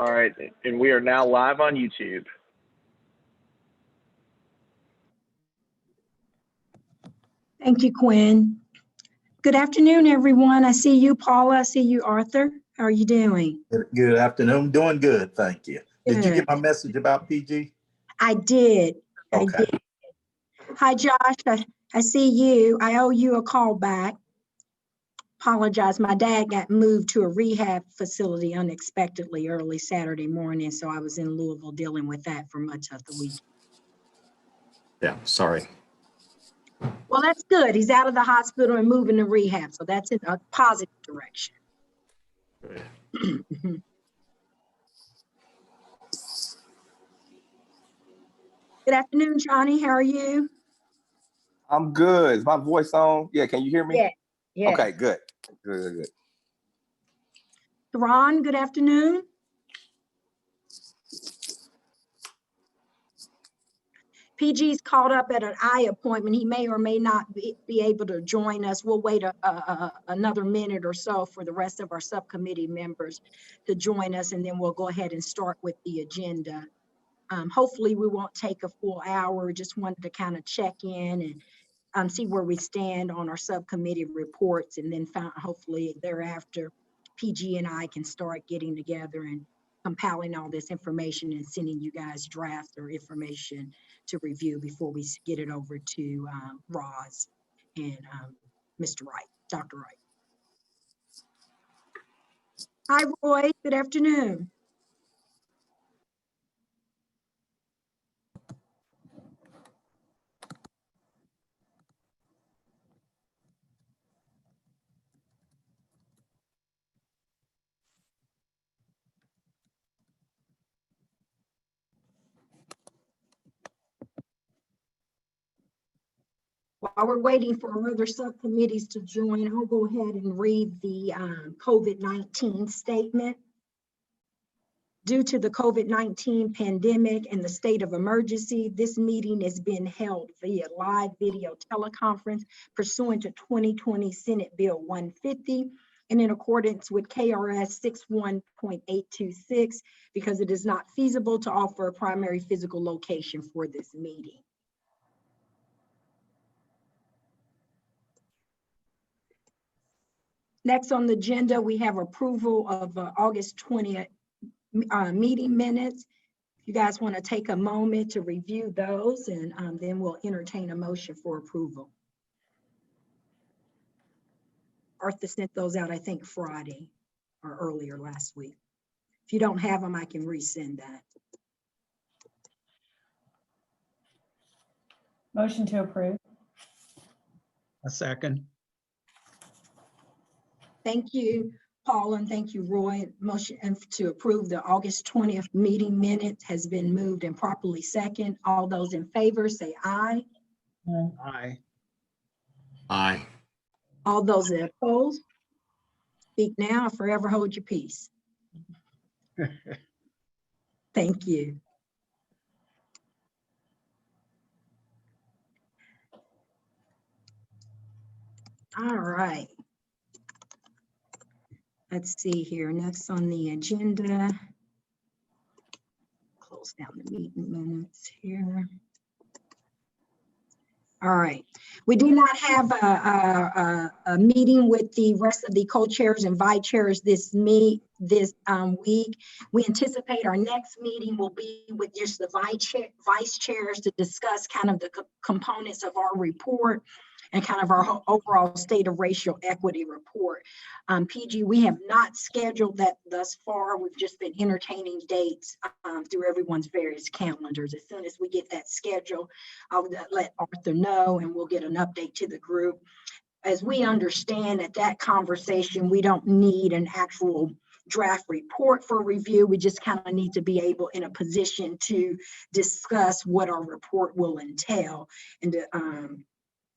All right, and we are now live on YouTube. Thank you, Quinn. Good afternoon, everyone. I see you, Paula. I see you, Arthur. How are you doing? Good afternoon. Doing good, thank you. Good. Did you get my message about PG? I did. Okay. I did. Hi, Josh. I see you. I owe you a call back. Apologize. My dad got moved to a rehab facility unexpectedly early Saturday morning, so I was in Louisville dealing with that for much of the week. Yeah, sorry. Well, that's good. He's out of the hospital and moving to rehab, so that's in a positive direction. Good afternoon, Johnny. How are you? I'm good. Is my voice on? Yeah, can you hear me? Yeah. Yeah. Okay, good. Good. Ron, good afternoon. PG's caught up at an eye appointment. He may or may not be able to join us. We'll wait another minute or so for the rest of our subcommittee members to join us, and then we'll go ahead and start with the agenda. Hopefully we won't take a full hour. Just wanted to kind of check in and see where we stand on our subcommittee reports, and then hopefully thereafter PG and I can start getting together and compiling all this information and sending you guys drafts or information to review before we get it over to Roz and Mr. Wright, Dr. Wright. Hi, Roy. Good afternoon. While we're waiting for our other subcommittees to join, I'll go ahead and read the COVID-19 statement. Due to the COVID-19 pandemic and the state of emergency, this meeting is being held via live video teleconference pursuant to 2020 Senate Bill 150 and in accordance with KRS 61.826 because it is not feasible to offer a primary physical location for this meeting. Next on the agenda, we have approval of August 20th meeting minutes. If you guys want to take a moment to review those, and then we'll entertain a motion for approval. Arthur sent those out, I think, Friday or earlier last week. If you don't have them, I can resend that. Motion to approve. A second. Thank you, Paul, and thank you, Roy. Motion to approve the August 20th meeting minutes has been moved and properly second. All those in favor say aye. Aye. Aye. All those that oppose, speak now or forever hold your peace. Thank you. All right. Let's see here. Next on the agenda. Close down the meeting minutes here. All right. We do not have a meeting with the rest of the co-chairs and vice chairs this week. We anticipate our next meeting will be with just the vice chairs to discuss kind of the components of our report and kind of our overall state of racial equity report. PG, we have not scheduled that thus far. We've just been entertaining dates through everyone's various calendars. As soon as we get that schedule, I'll let Arthur know and we'll get an update to the group. As we understand at that conversation, we don't need an actual draft report for review. We just kind of need to be able in a position to discuss what our report will entail and to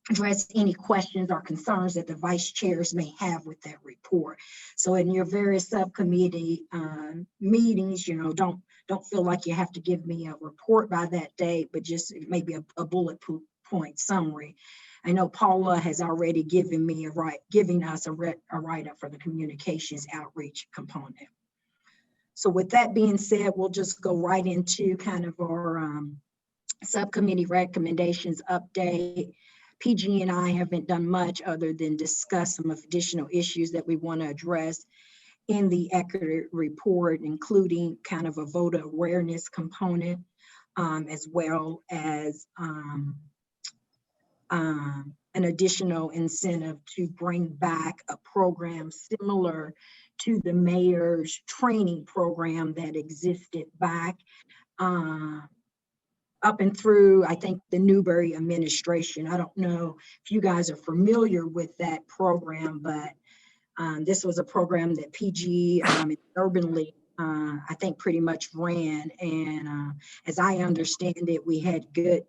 address any questions or concerns that the vice chairs may have with that report. So in your various subcommittee meetings, you know, don't feel like you have to give me a report by that date, but just maybe a bullet point summary. I know Paula has already given me giving us a write-up for the communications outreach component. So with that being said, we'll just go right into kind of our subcommittee recommendations update. PG and I haven't done much other than discuss some additional issues that we want to address in the equity report, including kind of a voter awareness component, as well as an additional incentive to bring back a program similar to the mayor's training program that existed back up and through, I think, the Newberry administration. I don't know if you guys are familiar with that program, but this was a program that PG Urban League, I think, pretty much ran. And as I understand it, we had good,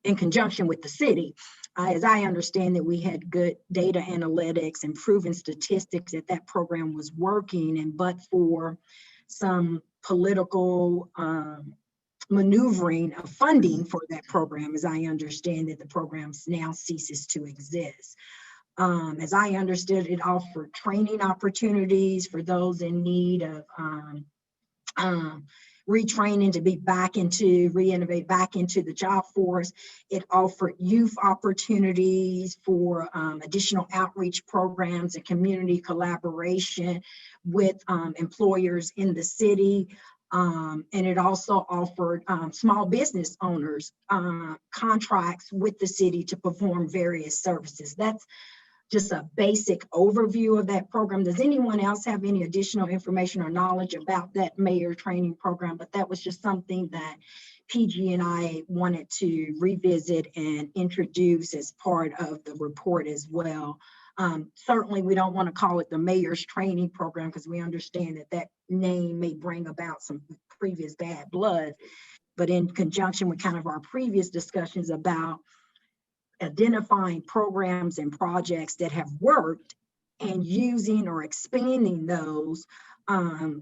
in conjunction with the city, as I understand that we had good data analytics and proven statistics that that program was working, and but for some political maneuvering of funding for that program, as I understand it, the program now ceases to exist. As I understood, it offered training opportunities for those in need of retraining to be reinnovate back into the job force. It offered youth opportunities for additional outreach programs and community collaboration with employers in the city. And it also offered small business owners contracts with the city to perform various services. That's just a basic overview of that program. Does anyone else have any additional information or knowledge about that mayor training program? But that was just something that PG and I wanted to revisit and introduce as part of the report as well. Certainly, we don't want to call it the mayor's training program because we understand that that name may bring about some previous bad blood. But in conjunction with kind of our previous discussions about identifying programs and projects that have worked and using or expanding those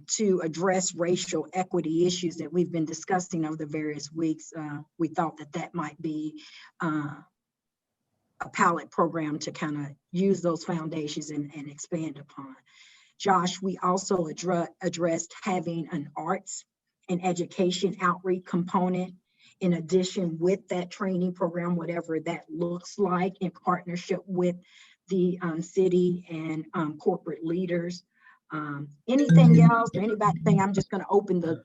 to address racial equity issues that we've been discussing over the various weeks, we thought that that might be a pilot program to kind of use those foundations and expand upon. Josh, we also addressed having an arts and education outreach component in addition with that training program, whatever that looks like, in partnership with the city and corporate leaders. Anything else or anybody think? I'm just going to open the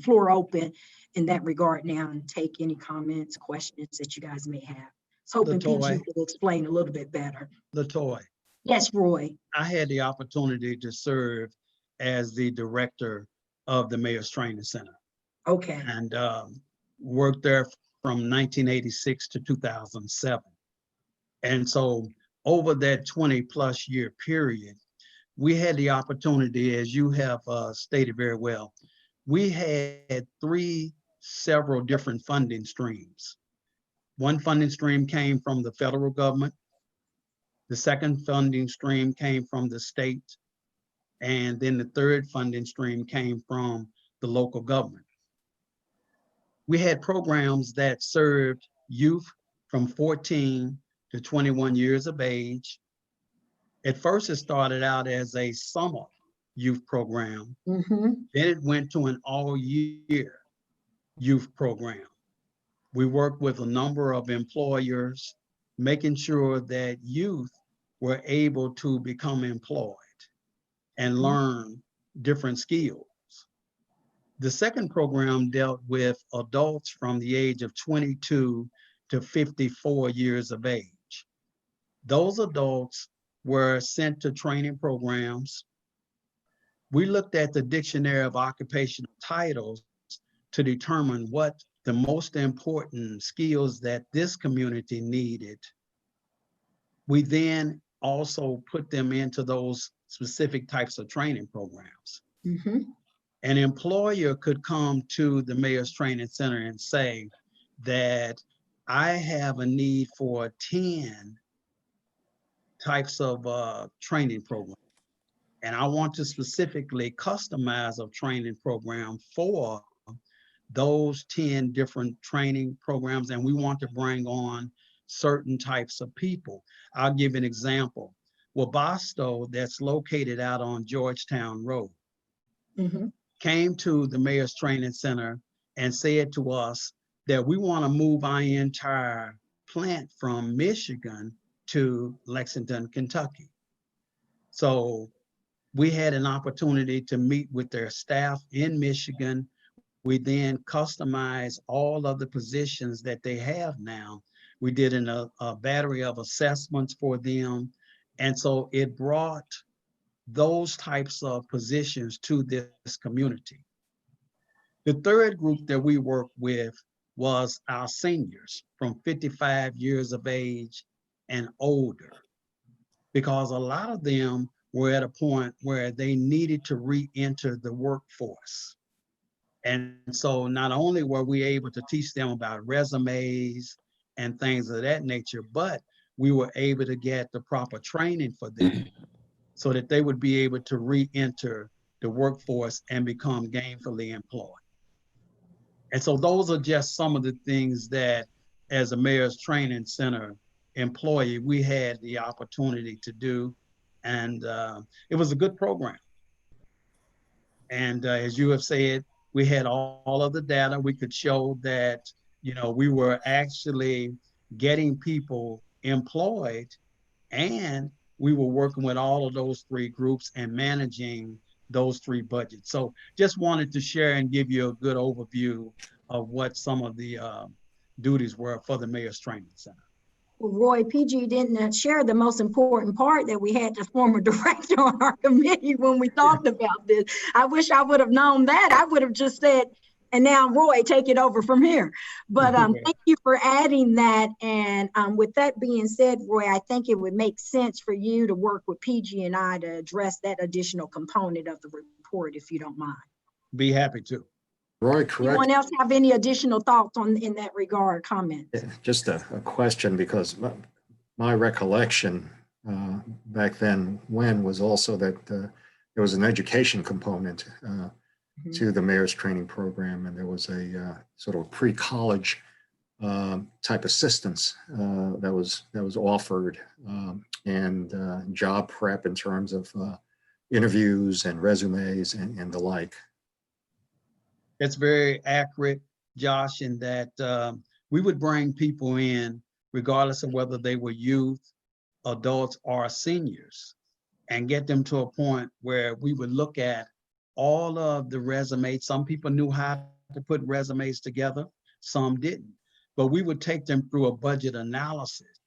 floor open in that regard now and take any comments, questions that you guys may have. So hoping PG will explain a little bit better. LaToy, Yes, Roy. I had the opportunity to serve as the director of the Mayor's Training Center. Okay. And worked there from 1986 to 2007. And so over that 20+ year period, we had the opportunity, as you have stated very well, we had several different funding streams. One funding stream came from the federal government. The second funding stream came from the state. And then the third funding stream came from the local government. We had programs that served youth from 14 to 21 years of age. At first, it started out as a summer youth program. Mm-hmm. Then it went to an all-year youth program. We worked with a number of employers, making sure that youth were able to become employed and learn different skills. The second program dealt with adults from the age of 22 to 54 years of age. Those adults were sent to training programs. We looked at the dictionary of occupational titles to determine what the most important skills that this community needed. We then also put them into those specific types of training programs. Mm-hmm. An employer could come to the Mayor's Training Center and say that I have a need for 10 types of training programs. And I want to specifically customize a training program for those 10 different training programs. And we want to bring on certain types of people. I'll give an example. Wabasto, that's located out on Georgetown Road, Mhm. came to the Mayor's Training Center and said to us that we want to move our entire plant from Michigan to Lexington, Kentucky. So we had an opportunity to meet with their staff in Michigan. We then customized all of the positions that they have now. We did a battery of assessments for them. And so it brought those types of positions to this community. The third group that we worked with was our seniors from 55 years of age and older, because a lot of them were at a point where they needed to re-enter the workforce. And so not only were we able to teach them about resumes and things of that nature, but we were able to get the proper training for them so that they would be able to re-enter the workforce and become gainfully employed. And so those are just some of the things that, as a Mayor's Training Center employee, we had the opportunity to do. And it was a good program. And as you have said, we had all of the data. We could show that, we were actually getting people employed, and we were working with all of those three groups and managing those three budgets. So just wanted to share and give you a good overview of what some of the duties were for the Mayor's Training Center. Well, Roy, PG didn't share the most important part, that we had the former director on our committee when we talked about this. I wish I would have known that. I would have just said, and now Roy, take it over from here. But thank you for adding that. And with that being said, Roy, I think it would make sense for you to work with PG and I to address that additional component of the report, if you don't mind. Be happy to. Roy, correct. Anyone else have any additional thoughts in that regard, comments? Yeah, just a question, because my recollection back then was also that there was an education component to the Mayor's Training Program, and there was a sort of pre-college type assistance that was offered, and job prep in terms of interviews and resumes and the like. It's very accurate, Josh, in that we would bring people in regardless of whether they were youth, adults, or seniors, and get them to a point where we would look at all of the resumes. Some people knew how to put resumes together, some didn't. But we would take them through a budget analysis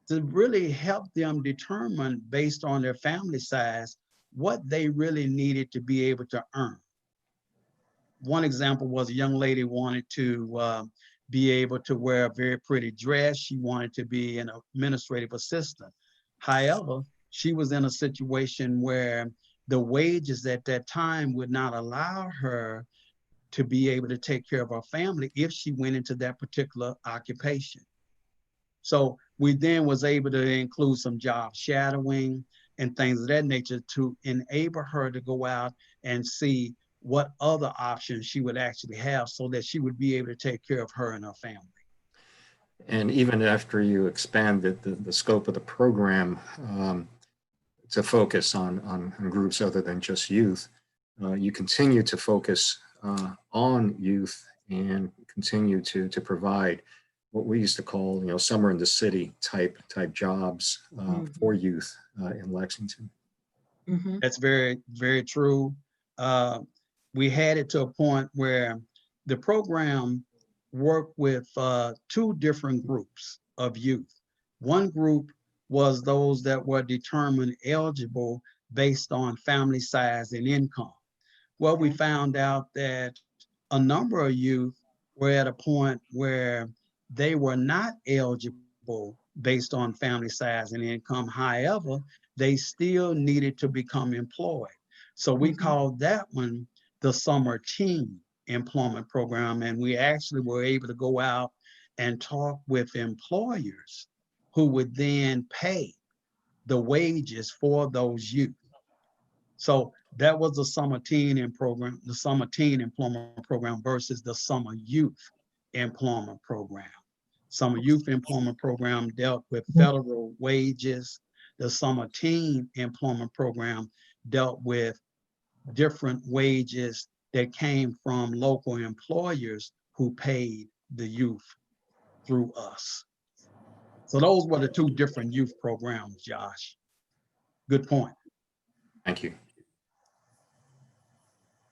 to really help them determine, based on their family size, what they really needed to be able to earn. One example was a young lady wanted to be able to wear a very pretty dress. She wanted to be an administrative assistant. However, she was in a situation where the wages at that time would not allow her to be able to take care of her family if she went into that particular occupation. So we then was able to include some job shadowing and things of that nature to enable her to go out and see what other options she would actually have so that she would be able to take care of her and her family. And even after you expanded the scope of the program to focus on groups other than just youth, you continue to focus on youth and continue to provide what we used to call, summer in the city type jobs for youth in Lexington. That's very, very true. We had it to a point where the program worked with two different groups of youth. One group was those that were determined eligible based on family size and income. Well, we found out that a number of youth were at a point where they were not eligible based on family size and income. However, they still needed to become employed. So we called that one the Summer Teen Employment Program. And we actually were able to go out and talk with employers who would then pay the wages for those youth. So that was the Summer Teen Employment Program versus the Summer Youth Employment Program. Summer Youth Employment Program dealt with federal wages. The Summer Teen Employment Program dealt with different wages that came from local employers who paid the youth through us. So those were the two different youth programs, Josh. Good point. Thank you.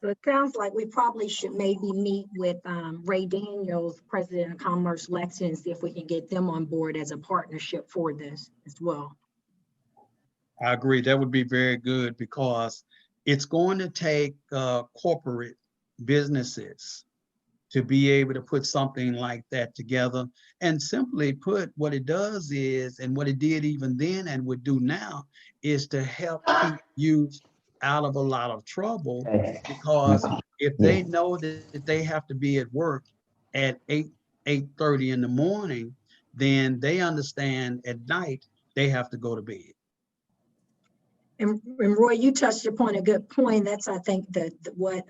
So it sounds like we probably should maybe meet with Ray Daniels, President of Commerce Lexington, and see if we can get them on board as a partnership for this as well. I agree. That would be very good because it's going to take corporate businesses to be able to put something like that together. And simply put, what it does is, and what it did even then and would do now, is to help keep youth out of a lot of trouble, because if they know that they have to be at work at 8:30 in the morning, then they understand at night they have to go to bed. And Roy, you touched upon a good point. That's, I think, what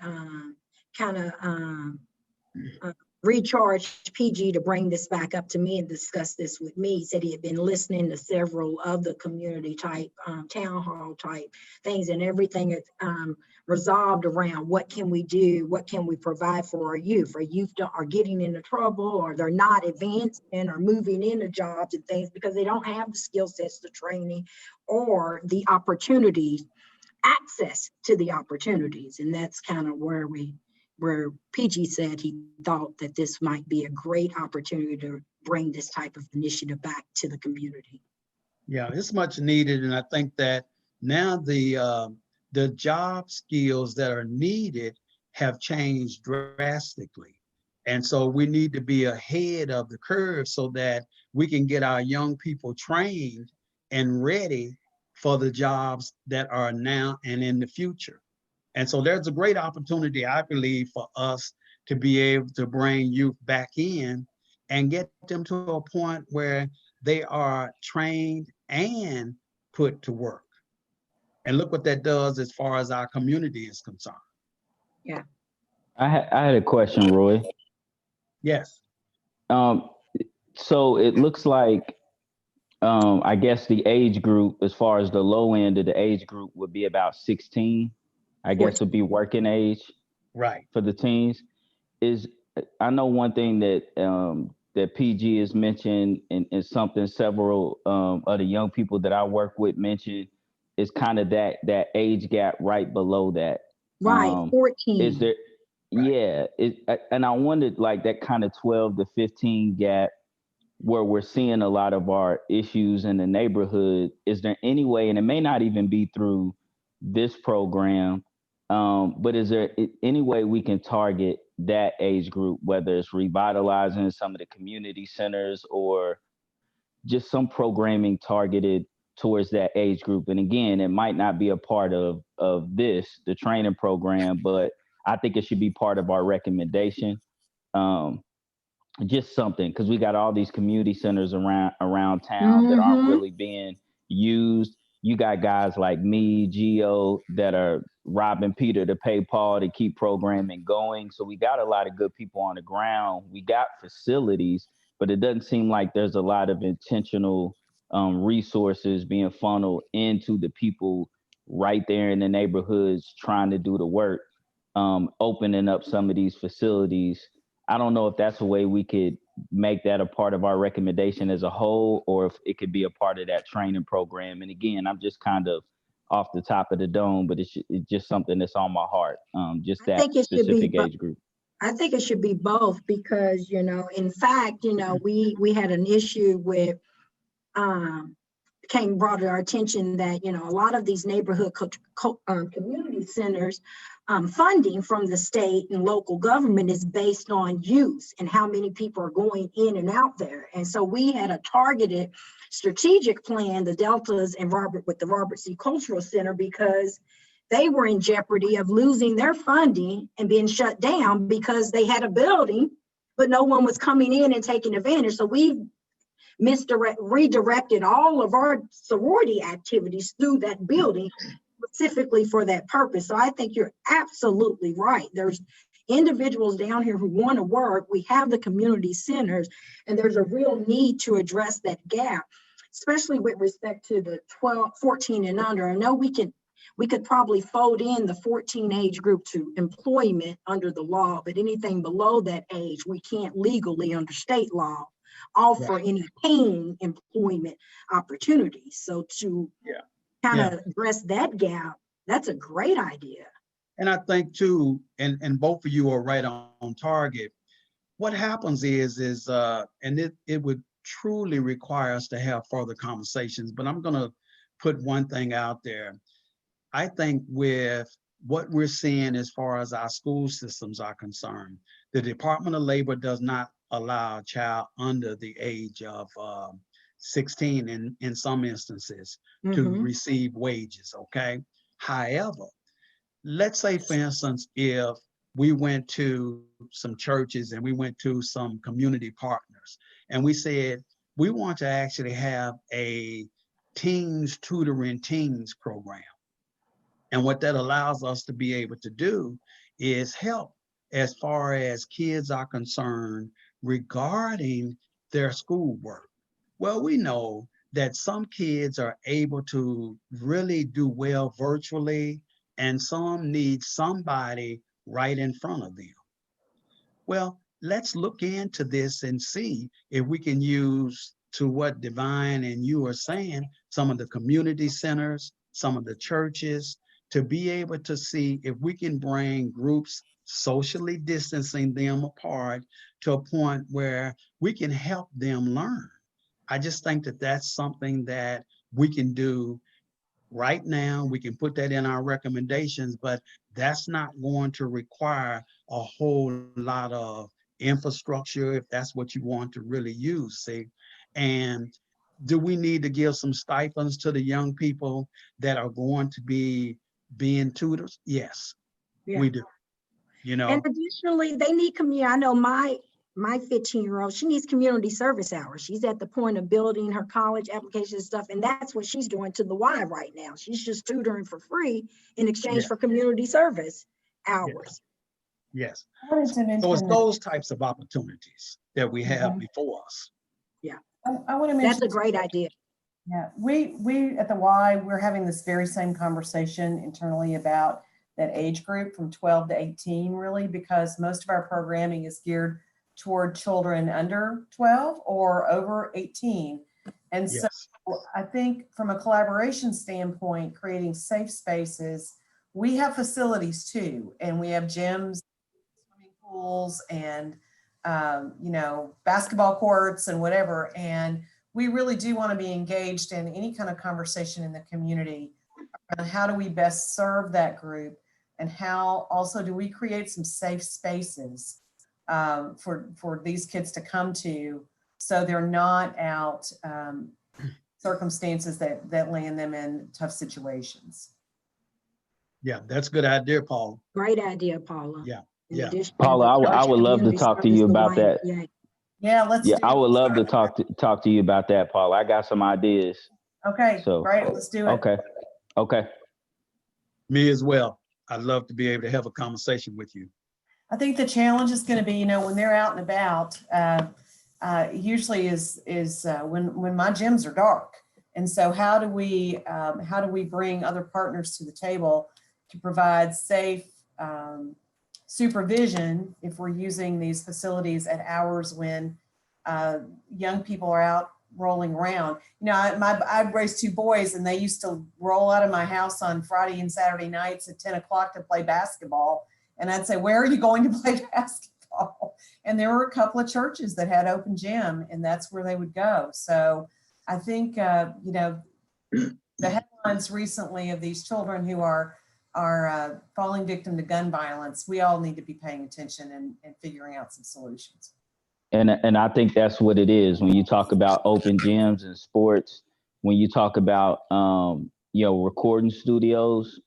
kind of recharged PG to bring this back up to me and discuss this with me. He said he had been listening to several of the community type, town hall type things, and everything is resolved around what can we do, what can we provide for our youth. Our youth are getting into trouble, or they're not advancing or moving into jobs and things because they don't have the skill sets, the training, or the opportunities, access to the opportunities. And that's kind of where PG said he thought that this might be a great opportunity to bring this type of initiative back to the community. Yeah, it's much needed. And I think that now the job skills that are needed have changed drastically. And so we need to be ahead of the curve so that we can get our young people trained and ready for the jobs that are now and in the future. And so there's a great opportunity, I believe, for us to be able to bring youth back in and get them to a point where they are trained and put to work. And look what that does as far as our community is concerned. Yeah. I had a question, Roy. Yes. So it looks like, I guess the age group, as far as the low end of the age group, would be about 16. I guess would be working age, right, for the teens. I know one thing that that PG has mentioned, and something several of the young people that I work with mentioned, is kind of that age gap right below that. Right, 14. Is there? Right. Yeah, and I wondered, like, that kind of 12 to 15 gap where we're seeing a lot of our issues in the neighborhood. Is there any way, and it may not even be through this program, but is there any way we can target that age group, whether it's revitalizing some of the community centers or just some programming targeted towards that age group? And again, it might not be a part of the training program, but I think it should be part of our recommendation. Just something, because we got all these community centers around town that aren't really being used. You got guys like me, Gio, that are robbing Peter to pay Paul to keep programming going. So we got a lot of good people on the ground. We got facilities, but it doesn't seem like there's a lot of intentional resources being funneled into the people right there in the neighborhoods trying to do the work, opening up some of these facilities. I don't know if that's a way we could make that a part of our recommendation as a whole, or if it could be a part of that training program. And again, I'm just kind of off the top of the dome, but it's just something that's on my heart, just that specific age group. I think it should be both, because, in fact, we had an issue with, brought to our attention that, a lot of these neighborhood community centers, funding from the state and local government is based on use and how many people are going in and out there. And so we had a targeted strategic plan, the Deltas and with the Robert C. Cultural Center, because they were in jeopardy of losing their funding and being shut down because they had a building, but no one was coming in and taking advantage. So we redirected all of our sorority activities through that building specifically for that purpose. So I think you're absolutely right. There's individuals down here who want to work. We have the community centers, and there's a real need to address that gap, especially with respect to the 14 and under. I know We could probably fold in the 14 age group to employment under the law, but anything below that age, we can't legally under state law offer Right. any paying employment opportunities. So to Yeah. kind Yeah. of address that gap, that's a great idea. And I think too, and both of you are right on target. What happens is and it would truly require us to have further conversations, but I'm gonna put one thing out there. I think with what we're seeing as far as our school systems are concerned, the Department of Labor does not allow a child under the age of 16 in some instances to Mhm. receive wages, okay? However, let's say, for instance, if we went to some churches and we went to some community partners and we said, we want to actually have a teens tutoring teens program. And what that allows us to be able to do is help as far as kids are concerned regarding their schoolwork. Well, we know that some kids are able to really do well virtually, and some need somebody right in front of them. Well, let's look into this and see if we can use, to what Divine and you are saying, some of the community centers, some of the churches, to be able to see if we can bring groups, socially distancing them apart to a point where we can help them learn. I just think that that's something that we can do right now. We can put that in our recommendations, but that's not going to require a whole lot of infrastructure if that's what you want to really use, see? And do we need to give some stipends to the young people that are going to be being tutors? Yes, Yeah. we do. You know, And additionally, they need community. I know my 15-year-old, she needs community service hours. She's at the point of building her college application and stuff, and that's what she's doing to the Y right now. She's just tutoring for free in exchange Yeah. for community service hours. yes. I wanted to So it's mention that, those types of opportunities that we have Mhm. before us. I want to That's mention, a great idea. yeah, we at the Y, we're having this very same conversation internally about that age group from 12 to 18, really, because most of our programming is geared toward children under 12 or over 18. And so Yes. I think from a collaboration standpoint, creating safe spaces, we have facilities too, and we have gyms, swimming pools, and basketball courts and whatever. And we really do want to be engaged in any kind of conversation in the community around how do we best serve that group, and how also do we create some safe spaces for these kids to come to, so they're not out circumstances that land them in tough situations. Yeah, that's a good idea, Paul. Great idea, Paula. Yeah, In yeah. addition to Paula, the I church would love to community talk to service, you the about that. YMCA. Yeah, let's Yeah, do I it. would love to talk to you about that, Paula. I got some ideas. Okay, So great, let's do it. Okay. Me as well. I'd love to be able to have a conversation with you. I think the challenge is going to be, when they're out and about, usually is when my gyms are dark. And so how do we bring other partners to the table to provide safe supervision if we're using these facilities at hours when young people are out rolling around? I've raised two boys, and they used to roll out of my house on Friday and Saturday nights at 10 o'clock to play basketball. And I'd say, where are you going to play basketball? And there were a couple of churches that had open gym, and that's where they would go. So I think, the headlines recently of these children who are falling victim to gun violence, we all need to be paying attention and figuring out some solutions. And I think that's what it is when you talk about open gyms and sports, when you talk about, recording studios,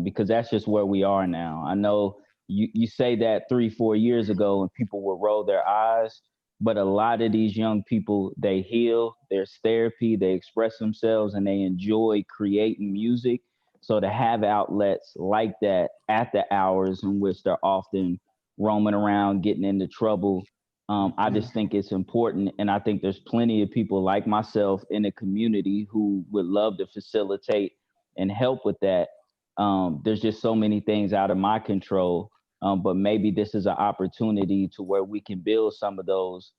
because that's just where we are now. I know you say that 3-4 years ago and people would roll their eyes, but a lot of these young people, they heal, there's therapy, they express themselves, and they enjoy creating music. So to have outlets like that at the hours in which they're often roaming around, getting into trouble, I just think it's important. And I think there's plenty of people like myself in the community who would love to facilitate and help with that. There's just so many things out of my control. But maybe this is an opportunity to where we can build some of those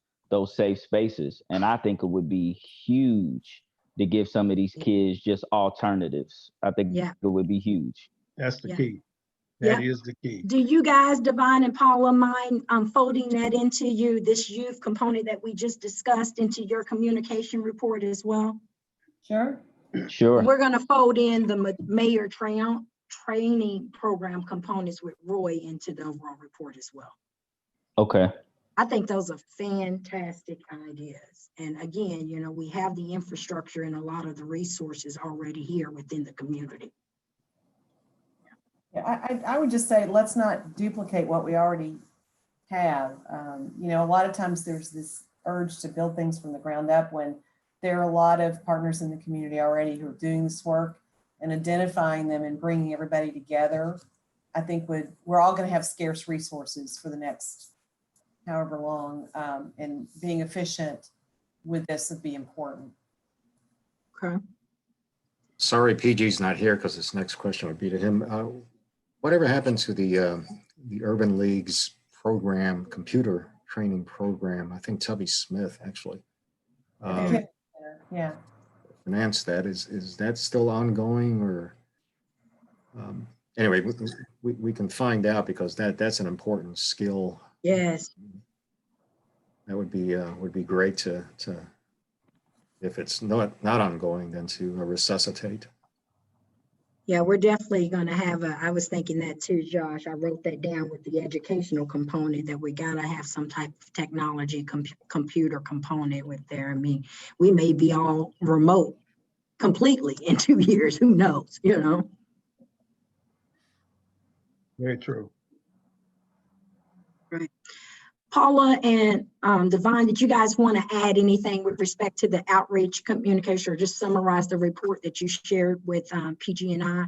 safe spaces. And I think it would be huge to give some of these kids just alternatives. I think Yeah. it would be huge. That's the Yeah. key. Yeah. That is the key. Do you guys, Divine and Paula, mind folding that into this youth component that we just discussed into your communication report as well? Sure. Sure. We're going to fold in the mayor training program components with Roy into the overall report as well. Okay. I think those are fantastic ideas. And again, you know, we have the infrastructure and a lot of the resources already here within the community. Yeah, I would just say, let's not duplicate what we already have. You know, a lot of times there's this urge to build things from the ground up when there are a lot of partners in the community already who are doing this work, and identifying them and bringing everybody together. I think we're all going to have scarce resources for the next however long, and being efficient with this would be important. Okay. Sorry, PG's not here because this next question would be to him. Whatever happened to the Urban League's program, computer training program? I think Tubby Smith actually Yeah. financed that. Is that still ongoing, or anyway? We can find out, because that's an important skill. Yes. That would be great to if it's not ongoing, then to resuscitate. Yeah, we're definitely going to have I was thinking that too, Josh. I wrote that down with the educational component, that we got to have some type of technology computer component with there. I mean, we may be all remote completely in 2 years. Who knows, you know? Very true. Right. Paula and Divine, did you guys want to add anything with respect to the outreach communication, or just summarize the report that you shared with PG and I?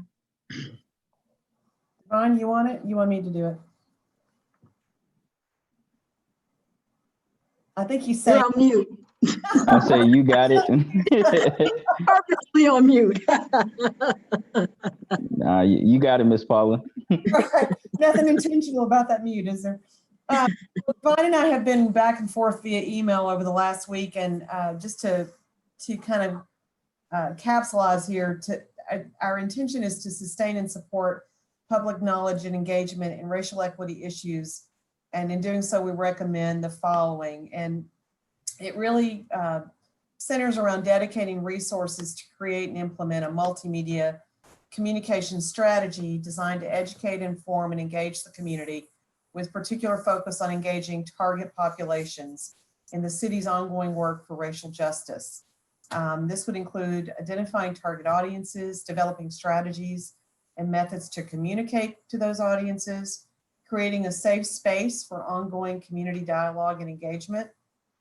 Ron, you want it? You want me to do it? I think you said. You're on mute. I say you got it. Purposely on mute. Nah, you got it, Miss Paula. Nothing intentional about that mute, is there? Vaughn and I have been back and forth via email over the last week, and just to kind of capsulize here, our intention is to sustain and support public knowledge and engagement in racial equity issues, and in doing so, we recommend the following. And it really centers around dedicating resources to create and implement a multimedia communication strategy designed to educate, inform, and engage the community, with particular focus on engaging target populations in the city's ongoing work for racial justice. This would include identifying target audiences, developing strategies and methods to communicate to those audiences, creating a safe space for ongoing community dialogue and engagement,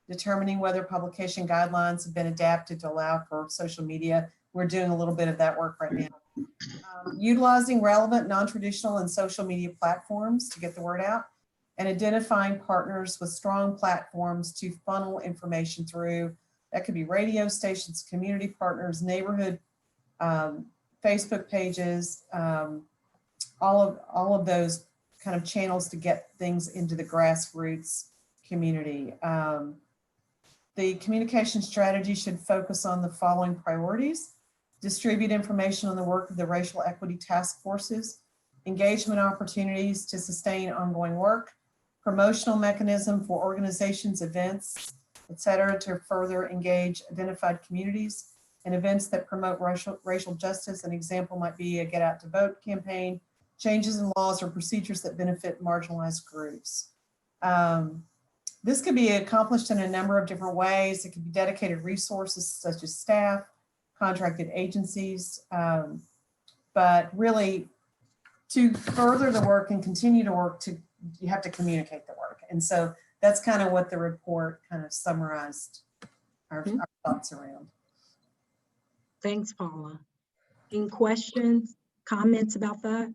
determining whether publication guidelines have been adapted to allow for social media. We're doing a little bit of that work right now. Utilizing relevant, non-traditional and social media platforms to get the word out, and identifying partners with strong platforms to funnel information through. That could be radio stations, community partners, neighborhood, Facebook pages, all of those kind of channels to get things into the grassroots community. The communication strategy should focus on the following priorities: distribute information on the work of the racial equity task forces, engagement opportunities to sustain ongoing work, promotional mechanism for organizations, events, et cetera, to further engage identified communities, and events that promote racial justice. An example might be a Get Out to Vote campaign, changes in laws or procedures that benefit marginalized groups. This could be accomplished in a number of different ways. It could be dedicated resources such as staff, contracted agencies, but really to further the work and continue to work, you have to communicate the work. And so that's kind of what the report kind of summarized our thoughts around. Thanks, Paula. Any questions, comments about that?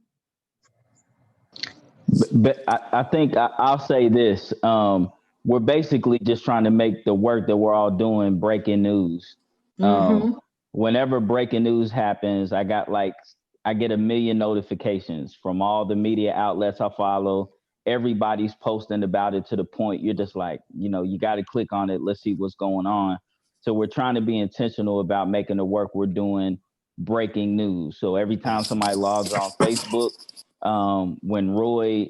But I think I'll say this. We're basically just trying to make the work that we're all doing breaking news. Whenever breaking news happens, I got like I get 1 million notifications from all the media outlets I follow. Everybody's posting about it to the point you're just like, you got to click on it. Let's see what's going on. So we're trying to be intentional about making the work we're doing breaking news. So every time somebody logs on Facebook, when Roy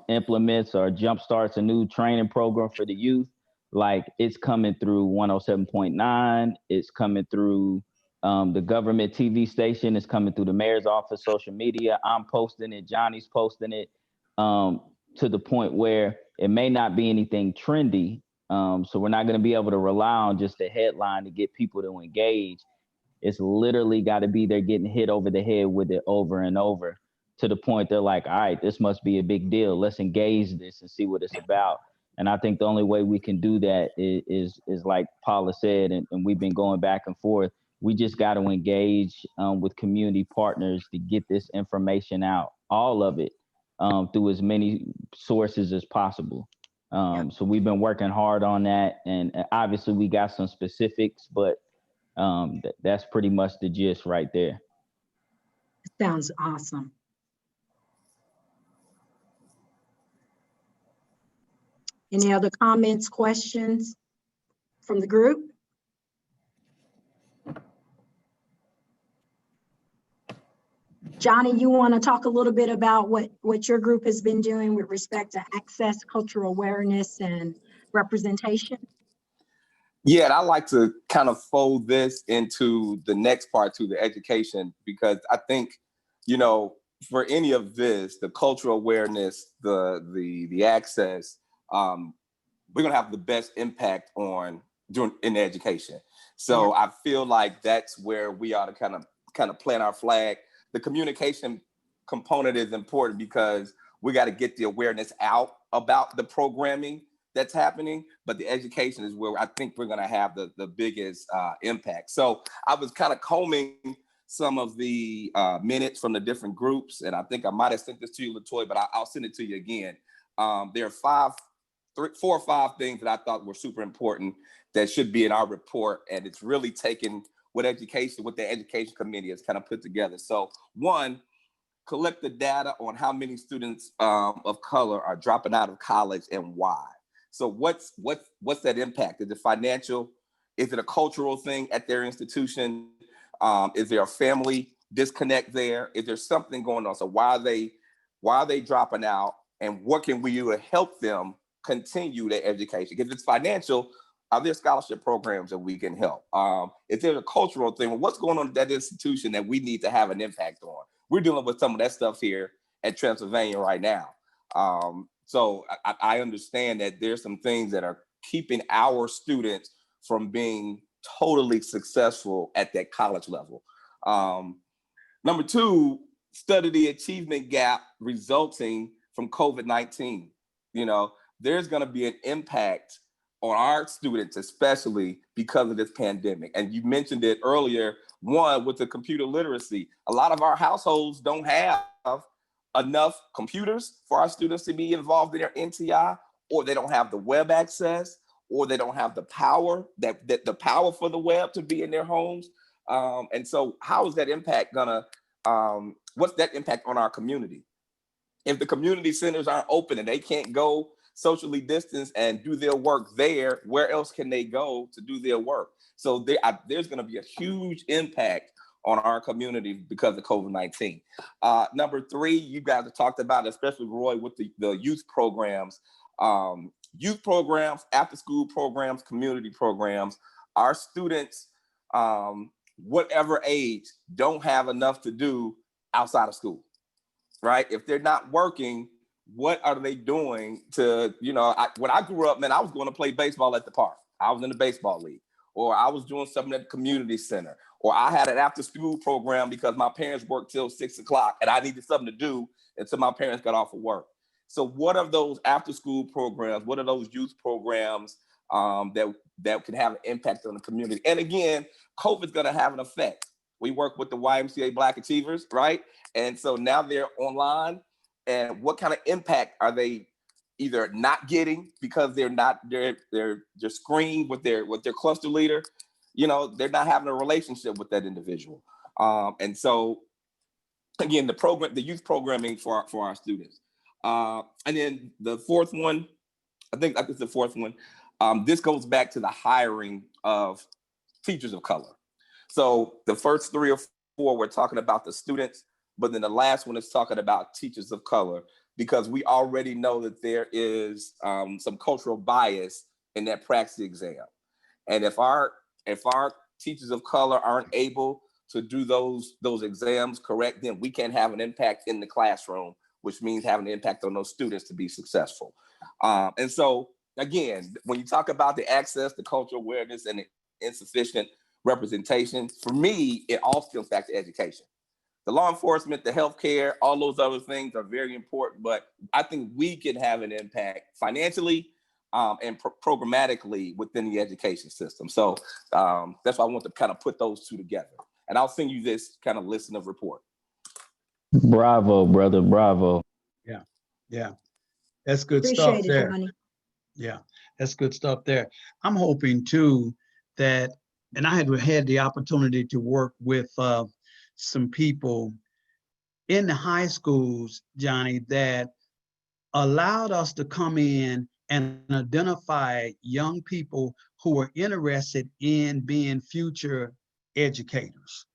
implements or jumpstarts a new training program for the youth, like it's coming through 107.9, it's coming through the government TV station, it's coming through the mayor's office, social media. I'm posting it, Johnny's posting it, to the point where it may not be anything trendy. So we're not going to be able to rely on just a headline to get people to engage. It's literally got to be they're getting hit over the head with it over and over, to the point they're like, all right, this must be a big deal. Let's engage this and see what it's about. And I think the only way we can do that is like Paula said, and we've been going back and forth. We just got to engage with community partners to get this information out, all of it, through as many sources as possible. So we've been working hard on that. And obviously we got some specifics, but that's pretty much the gist right there. Sounds awesome. Any other comments, questions from the group? Johnny, you want to talk a little bit about what your group has been doing with respect to access, cultural awareness, and representation? Yeah, and I like to kind of fold this into the next part, to the education, because I think, for any of this, the cultural awareness, the access, we're gonna have the best impact in education. So I feel like that's where we ought to kind of plant our flag. The communication component is important because we got to get the awareness out about the programming that's happening, but the education is where I think we're going to have the biggest impact. So I was kind of combing some of the minutes from the different groups, and I think I might have sent this to you, LaToya, but I'll send it to you again. There are 4 or 5 things that I thought were super important that should be in our report, and it's really taken what the education committee has kind of put together. So 1, collect the data on how many students of color are dropping out of college and why. So what's that impact? Is it financial? Is it a cultural thing at their institution? Is there a family disconnect there? Is there something going on? So why are they dropping out, and what can we do to help them continue their education? If it's financial, are there scholarship programs that we can help? If there's a cultural thing, well, what's going on at that institution that we need to have an impact on? We're dealing with some of that stuff here at Transylvania right now. So I understand that there's some things that are keeping our students from being totally successful at that college level. Number 2, study the achievement gap resulting from COVID-19. There's going to be an impact on our students, especially because of this pandemic. And you mentioned it earlier, one, with the computer literacy. A lot of our households don't have enough computers for our students to be involved in their NTI, or they don't have the web access, or they don't have the power, the power for the web to be in their homes. And so how is that impact what's that impact on our community? If the community centers aren't open and they can't go socially distance and do their work there, where else can they go to do their work? So there's going to be a huge impact on our community because of COVID-19. Number 3, you guys have talked about, especially Roy, with the youth programs. Youth programs, after school programs, community programs. Our students, whatever age, don't have enough to do outside of school, right? If they're not working, what are they doing to, when I grew up, man, I was going to play baseball at the park. I was in the baseball league, or I was doing something at the community center, or I had an after school program because my parents worked till 6 o'clock and I needed something to do until my parents got off of work. So what are those after school programs? What are those youth programs that can have an impact on the community? And again, COVID's going to have an effect. We work with the YMCA Black Achievers, right? And so now they're online. And what kind of impact are they either not getting because they're screened with their cluster leader? They're not having a relationship with that individual. And so again, the youth programming for our students. And then the fourth one, I think it's the fourth one. This goes back to the hiring of teachers of color. So the first 3 or 4 we're talking about the students, but then the last one is talking about teachers of color, because we already know that there is some cultural bias in that praxis exam. And if our teachers of color aren't able to do those exams correct, then we can have an impact in the classroom, which means having an impact on those students to be successful. And so, again, when you talk about the access, the cultural awareness, and the insufficient representation, for me, it all stems back to education. The law enforcement, the healthcare, all those other things are very important, but I think we can have an impact financially and programmatically within the education system. So that's why I want to kind of put those two together. And I'll send you this kind of listen of report. Bravo, brother. Bravo. Yeah. That's good Appreciate stuff it, there. Johnny. Yeah, that's good stuff there. I'm hoping too that, and I had the opportunity to work with some people in the high schools, Johnny, that allowed us to come in and identify young people who are interested in being future educators.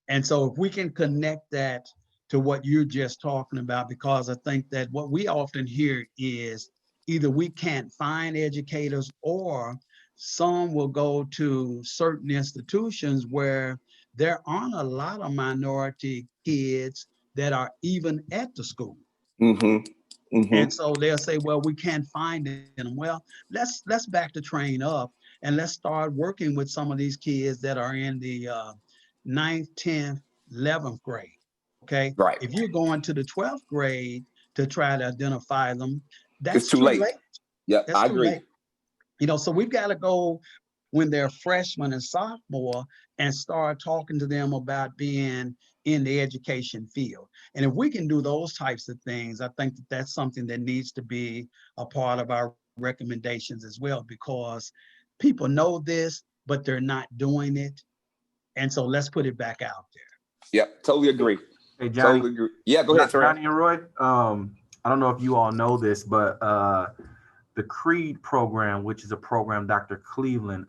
And so if we can connect that to what you're just talking about, because I think that what we often hear is either we can't find educators, or some will go to certain institutions where there aren't a lot of minority kids that are even at the school. And so they'll say, well, we can't find them. Well, let's back the train up and let's start working with some of these kids that are in the 9th, 10th, 11th grade. Okay. Right. If you're going to the 12th grade to try to identify them, that's It's too late. Yeah, That's I too agree. late. You know, so we've got to go when they're freshmen and sophomore and start talking to them about being in the education field. And if we can do those types of things, I think that that's something that needs to be a part of our recommendations as well, because people know this, but they're not doing it. And so let's put it back out there. Yep, totally agree. Hey, Johnny. Totally agree. Yeah, go ahead, Terrence. Johnny and Roy. I don't know if you all know this, but the CREED program, which is a program Dr. Cleveland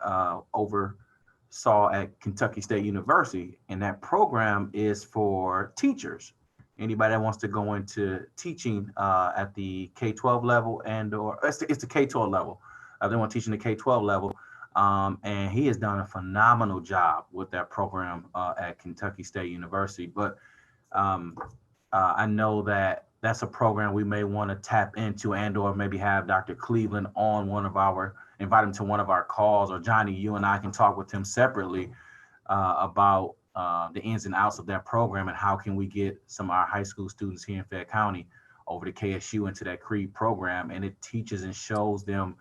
oversaw at Kentucky State University, and that program is for teachers. Anybody that wants to go into teaching at the K-12 level or it's the K-12 level. They want to teach in the K-12 level. And he has done a phenomenal job with that program at Kentucky State University. But I know that that's a program we may want to tap into, and or maybe have Dr. Cleveland on invite him to one of our calls, or Johnny, you and I can talk with him separately about the ins and outs of that program, and how can we get some of our high school students here in Fayette County over to KSU into that CREED program. And it teaches and shows them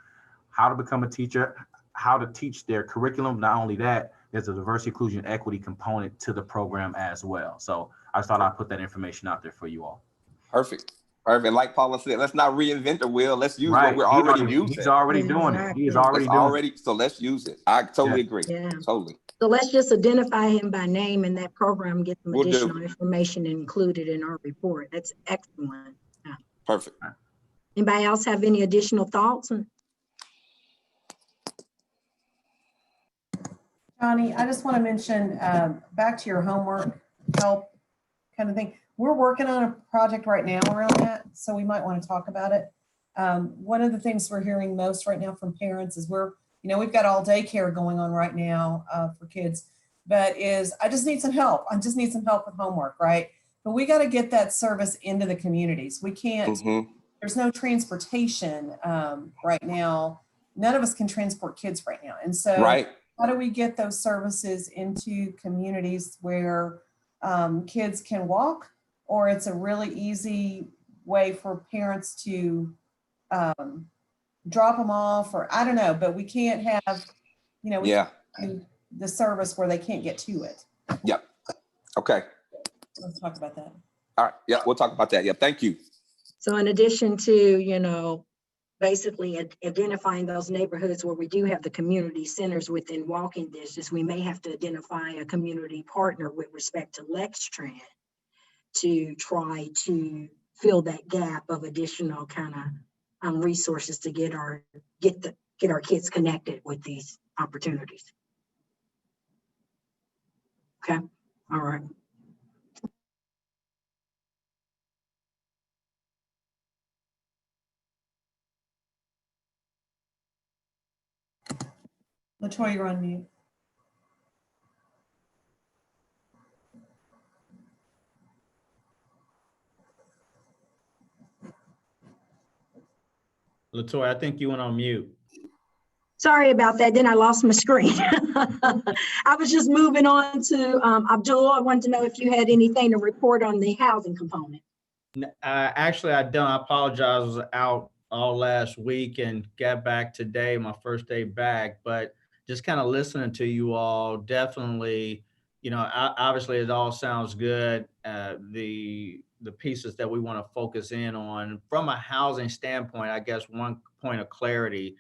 how to become a teacher, how to teach their curriculum. Not only that, there's a diversity, inclusion, equity component to the program as well. So I thought I'd put that information out there for you all. Perfect. Like Paula said, let's not reinvent the wheel. Let's use Right. what we're already using. He's already doing it. He is already doing it. So let's use it. I totally agree. Yeah. Totally. So let's just identify him by name in that program, get some Will do. additional information included in our report. That's excellent. Yeah. Perfect. Anybody else have any additional thoughts? Johnny, I just want to mention, back to your homework help kind of thing. We're working on a project right now around that, so we might want to talk about it. One of the things we're hearing most right now from parents is we've got all daycare going on right now for kids, but I just need some help. I just need some help with homework, right? But we got to get that service into the communities. We can't, there's no transportation right now. None of us can transport kids right now. And so how do we get those services into communities where kids can walk, or it's a really easy way for parents to drop them off, or I don't know, but we can't have, can't do the service where they can't get to it. Yep. Okay. Let's talk about that. All right. Yeah, we'll talk about that. Yeah. Thank you. So in addition to, basically identifying those neighborhoods where we do have the community centers within walking distance, we may have to identify a community partner with respect to LexTran to try to fill that gap of additional kind of resources to get our kids connected with these opportunities. Okay, all right. LaToya, you're on mute. LaToya, I think you went on mute. Sorry about that. Then I lost my screen. I was just moving on to Abdul. I wanted to know if you had anything to report on the housing component. Actually, I don't. I apologize. I was out all last week and got back today, my first day back. But just kind of listening to you all, definitely, obviously it all sounds good. The pieces that we want to focus in on from a housing standpoint, I guess one point of clarity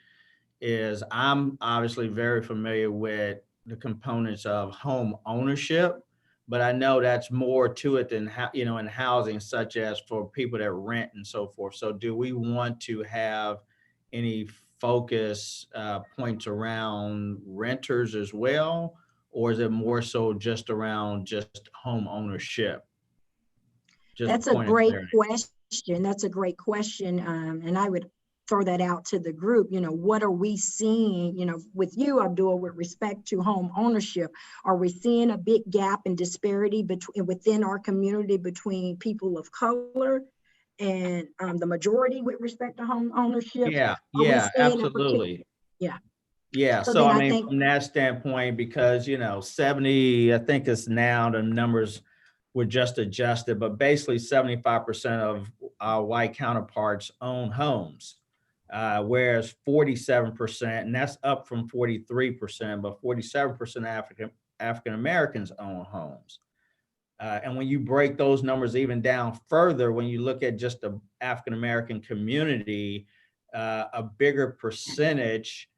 is I'm obviously very familiar with the components of home ownership, but I know that's more to it than in housing, such as for people that rent and so forth. So do we want to have any focus points around renters as well, or is it more so just around just home ownership? That's a great question. That's a great question. And I would throw that out to the group. What are we seeing, with you, Abdul, with respect to home ownership? Are we seeing a big gap and disparity within our community between people of color and the majority with respect to home ownership? Yeah, absolutely. Yeah. So I mean, from that standpoint, because 70, I think it's now the numbers were just adjusted, but basically 75% of our white counterparts own homes, whereas 47%, and that's up from 43%, but 47% African Americans own homes. And when you break those numbers even down further, when you look at just the African American community, a bigger percentage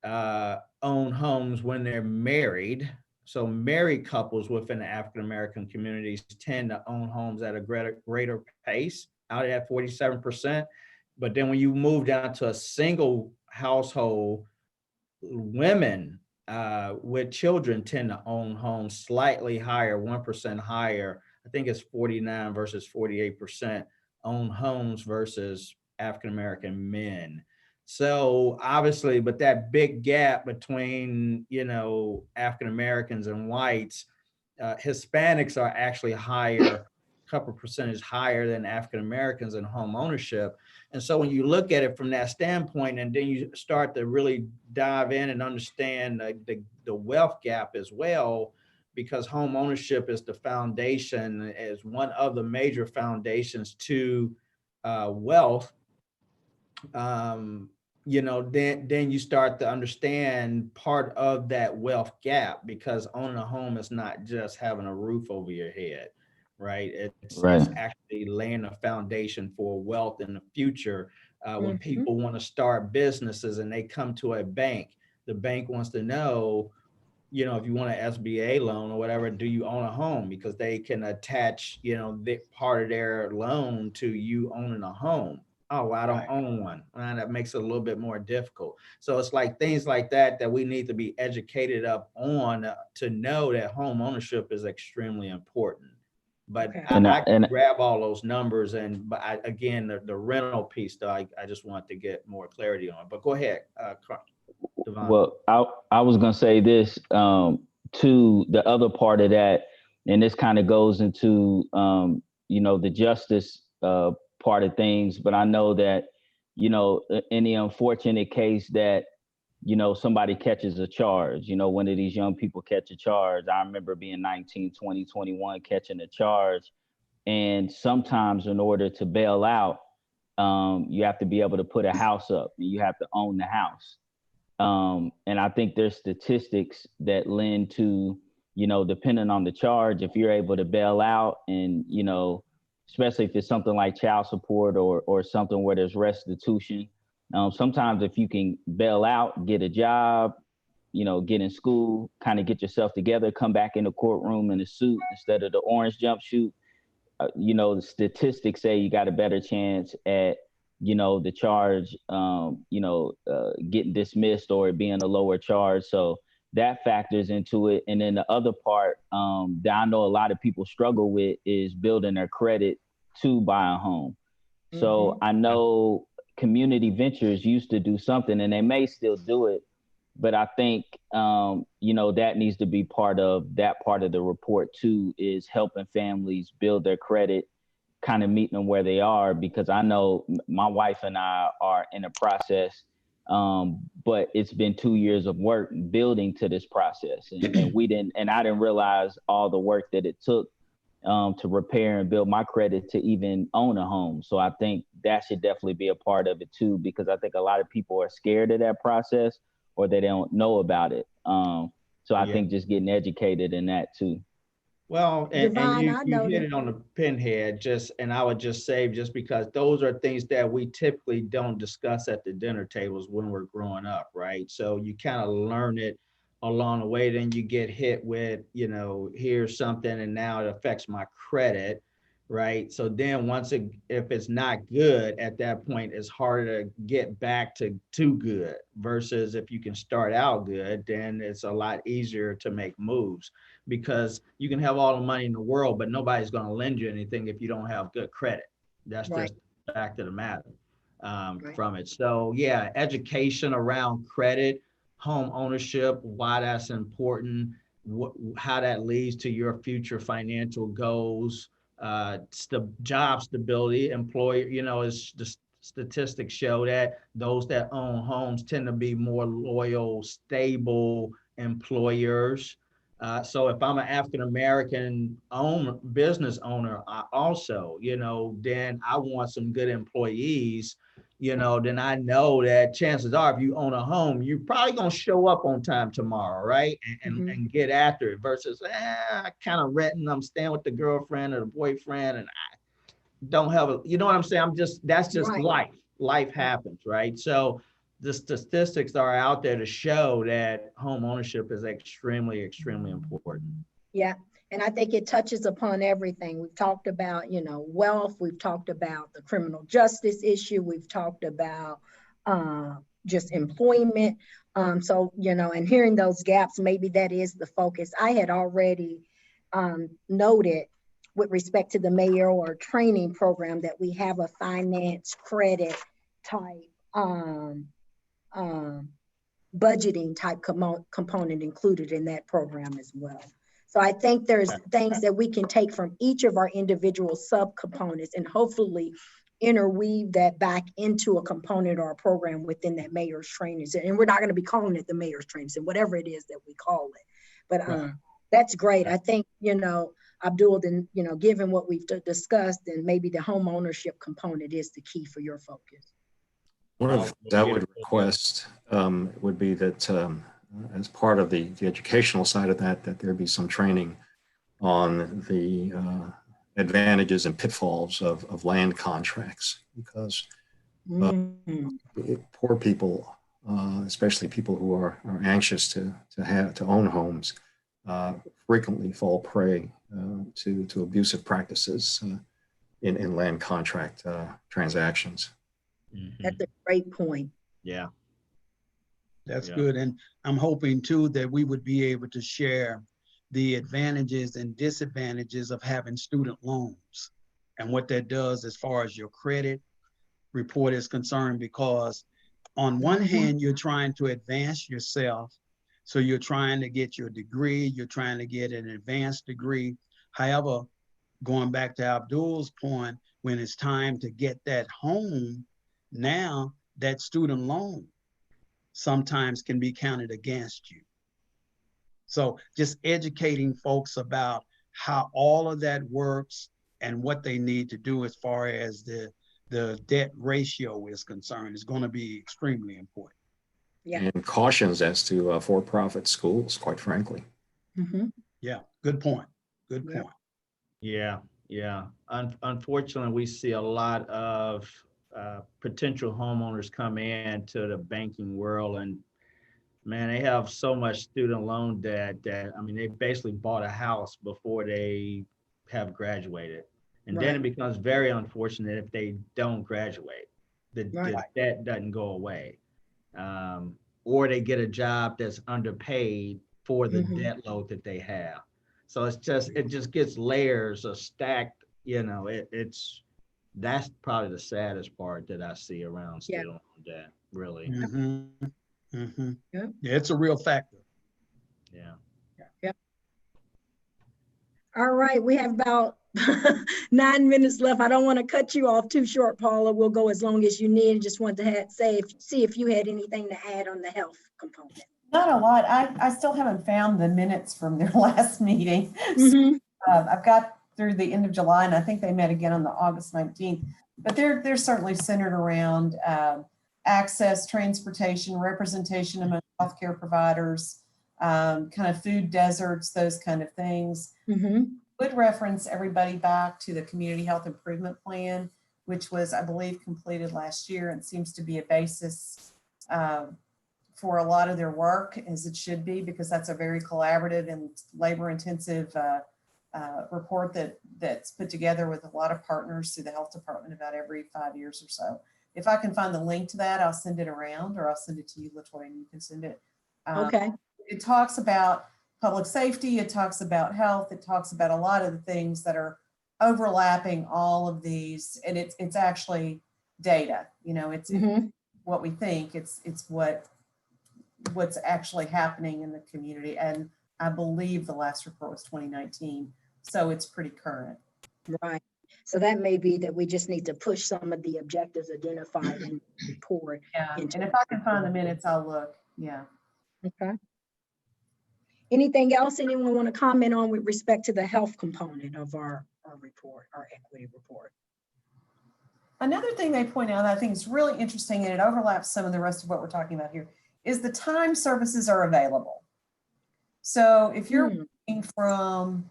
own homes when they're married. So married couples within the African American communities tend to own homes at a greater pace, out at 47%. But then when you move down to a single household, women with children tend to own homes slightly higher, 1% higher. I think it's 49 versus 48% own homes versus African American men. So obviously, but that big gap between, African Americans and whites, Hispanics are actually higher, a couple percentage higher than African Americans in home ownership. And so when you look at it from that standpoint, and then you start to really dive in and understand the wealth gap as well, because home ownership is the foundation, is one of the major foundations to wealth. Then you start to understand part of that wealth gap, because owning a home is not just having a roof over your head, right? It's actually laying a foundation for wealth in the future. When people want to start businesses and they come to a bank, the bank wants to know, if you want an SBA loan or whatever, do you own a home? Because they can attach, part of their loan to you owning a home. Oh, well, I don't own one. And that makes it a little bit more difficult. So it's like things like that we need to be educated up on to know that home ownership is extremely important. But I can grab all those numbers, but again, the rental piece, though, I just want to get more clarity on. But go ahead, Devon. Well, I was going to say this to the other part of that, and this kind of goes into, the justice part of things. But I know that, in the unfortunate case that, somebody catches a charge, one of these young people catch a charge. I remember being 19, 20, 21, catching a charge. And sometimes in order to bail out, you have to be able to put a house up. You have to own the house. And I think there's statistics that lend to, depending on the charge, if you're able to bail out and, especially if it's something like child support or something where there's restitution. Sometimes if you can bail out, get a job, get in school, kind of get yourself together, come back in the courtroom in a suit instead of the orange jumpsuit, you know, the statistics say you got a better chance at, you know, the charge, getting dismissed or it being a lower charge. So that factors into it. And then the other part that I know a lot of people struggle with is building their credit to buy a home. So I know Community Ventures used to do something, and they may still do it, but I think, that needs to be part of the report too, is helping families build their credit, kind of meeting them where they are, because I know my wife and I are in a process, but it's been 2 years of work building to this process. And I didn't realize all the work that it took to repair and build my credit to even own a home. So I think that should definitely be a part of it too, because I think a lot of people are scared of that process or they don't know about it. So I think just getting educated in that too. Well, and Divine, you hit it on the pinhead, and I would just say, just because those are things that we typically don't discuss at the dinner tables when we're growing up, right? So you kind of learn it along the way, then you get hit with, here's something and now it affects my credit, right? So then if it's not good at that point, it's harder to get back to too good, versus if you can start out good, then it's a lot easier to make moves, because you can have all the money in the world, but nobody's going to lend you anything if you don't have good credit. That's just the fact of the matter from it. So yeah, education around credit, home ownership, why that's important, how that leads to your future financial goals, job stability, employer, as the statistics show that those that own homes tend to be more loyal, stable employers. So if I'm an African-American business owner, I also, then I want some good employees, then I know that chances are if you own a home, you're probably going to show up on time tomorrow, right? And get after it, versus, I kind of renting, I'm staying with the girlfriend or the boyfriend and I don't have you know what I'm saying? That's just life. Life happens, right? So the statistics are out there to show that home ownership is extremely, extremely important. Yeah. And I think it touches upon everything. We've talked about, wealth. We've talked about the criminal justice issue. We've talked about just employment. And hearing those gaps, maybe that is the focus. I had already noted with respect to the mayoral training program that we have a finance credit type budgeting type component included in that program as well. So I think there's things that we can take from each of our individual subcomponents and hopefully interweave that back into a component or a program within that mayor's trainings. And we're not going to be calling it the mayor's trainings and whatever it is that we call it. But that's great. I think, Abdul, then, given what we've discussed, then maybe the home ownership component is the key for your focus. One of the things I would request would be that as part of the educational side of that there be some training on the advantages and pitfalls of land contracts, because poor people, especially people who are anxious to own homes, frequently fall prey to abusive practices in land contract transactions. That's a great point. Yeah. That's good. And I'm hoping too that we would be able to share the advantages and disadvantages of having student loans and what that does as far as your credit report is concerned, because on one hand, you're trying to advance yourself. So you're trying to get your degree, you're trying to get an advanced degree. However, going back to Abdul's point, when it's time to get that home, now that student loan sometimes can be counted against you. So just educating folks about how all of that works and what they need to do as far as the debt ratio is concerned is going to be extremely important. Yeah. And cautions as to for-profit schools, quite frankly. Yeah, good point. Good point. Yeah. Unfortunately, we see a lot of potential homeowners come into the banking world, and man, they have so much student loan debt that, I mean, they basically bought a house before they have graduated. And then it becomes very unfortunate if they don't graduate. The debt doesn't go away. Or they get a job that's underpaid for the debt load that they have. So it just gets layers of stacked, you know, that's probably the saddest part that I see around student loan debt, really. Yeah, it's a real factor. Yeah. All right, we have about 9 minutes left. I don't want to cut you off too short, Paula. We'll go as long as you need. Just wanted to see if you had anything to add on the health component. Not a lot. I still haven't found the minutes from their last meeting. So, I've got through the end of July, and I think they met again on the August 19th. But they're certainly centered around access, transportation, representation among healthcare providers, kind of food deserts, those kind of things. Would reference everybody back to the Community Health Improvement Plan, which was, I believe, completed last year and seems to be a basis for a lot of their work, as it should be, because that's a very collaborative and labor-intensive report that's put together with a lot of partners through the health department about every 5 years or so. If I can find the link to that, I'll send it around, or I'll send it to you, LaToya, and you can send it. Okay. It talks about public safety, it talks about health, it talks about a lot of the things that are overlapping all of these, and it's actually data. You know, it's what we think, it's what's actually happening in the community. And I believe the last report was 2019, so it's pretty current. Right. So that may be that we just need to push some of the objectives identified in the report. Yeah, and if I can find the minutes, I'll look. Yeah. Okay. Anything else anyone want to comment on with respect to the health component of our report, our equity report? Another thing they point out that I think is really interesting, and it overlaps some of the rest of what we're talking about here, is the time services are available. So if you're working from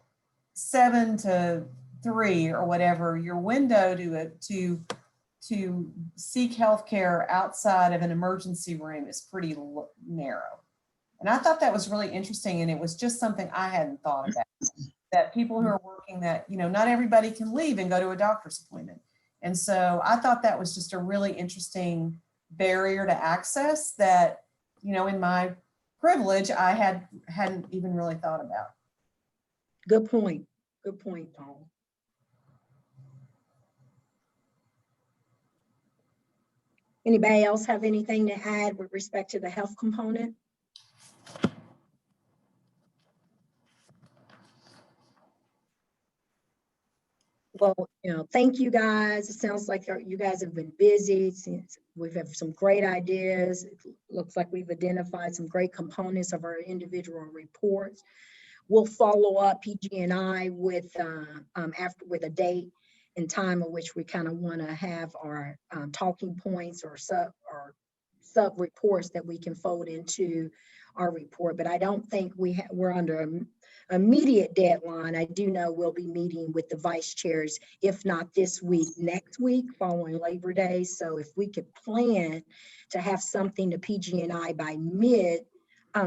7 to 3 or whatever, your window to seek healthcare outside of an emergency room is pretty narrow. And I thought that was really interesting, and it was just something I hadn't thought about, that people who are working that, you know, not everybody can leave and go to a doctor's appointment. And so I thought that was just a really interesting barrier to access that, you know, in my privilege, I hadn't even really thought about. Good point. Good point, Paul. Anybody else have anything to add with respect to the health component? Well, you know, thank you guys. It sounds like you guys have been busy. We've had some great ideas. It looks like we've identified some great components of our individual reports. We'll follow up PG&I with with a date and time at which we kind of want to have our talking points or sub reports that we can fold into our report. But I don't think we're under an immediate deadline. I do know we'll be meeting with the vice chairs, if not this week, next week following Labor Day. So if we could plan to have something to PG&I by mid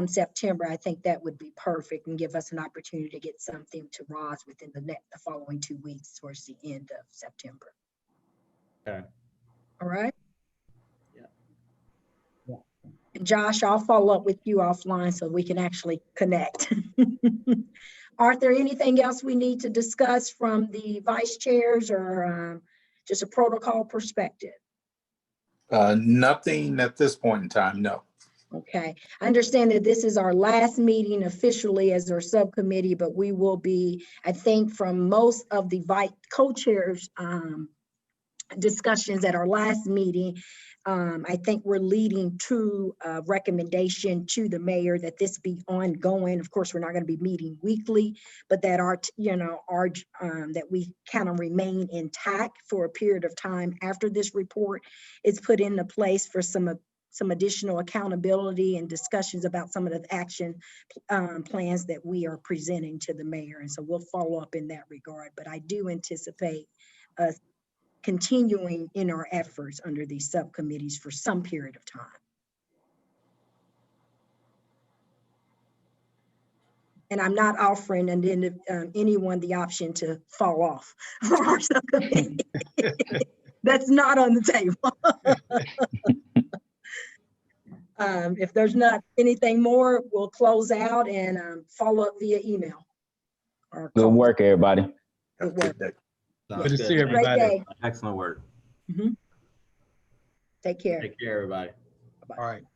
September, I think that would be perfect and give us an opportunity to get something to Roz within the following 2 weeks towards the end of September. Okay. All right. Yeah. And Josh, I'll follow up with you offline so we can actually connect. Arthur, anything else we need to discuss from the vice chairs or just a protocol perspective? Nothing at this point in time, no. Okay, I understand that this is our last meeting officially as our subcommittee, but we will be, I think, from most of the co-chairs discussions at our last meeting, I think we're leading to a recommendation to the mayor that this be ongoing. Of course, we're not going to be meeting weekly, but that that we kind of remain intact for a period of time after this report is put into place for some additional accountability and discussions about some of the action plans that we are presenting to the mayor. And so we'll follow up in that regard, but I do anticipate us continuing in our efforts under these subcommittees for some period of time. And I'm not offering anyone the option to fall off for our subcommittee. That's not on the table. If there's not anything more, we'll close out and follow up via email. Or Good call. work, everybody. Good work. Good to see Great everybody. day. Excellent work. Take care. Take care, everybody. All right.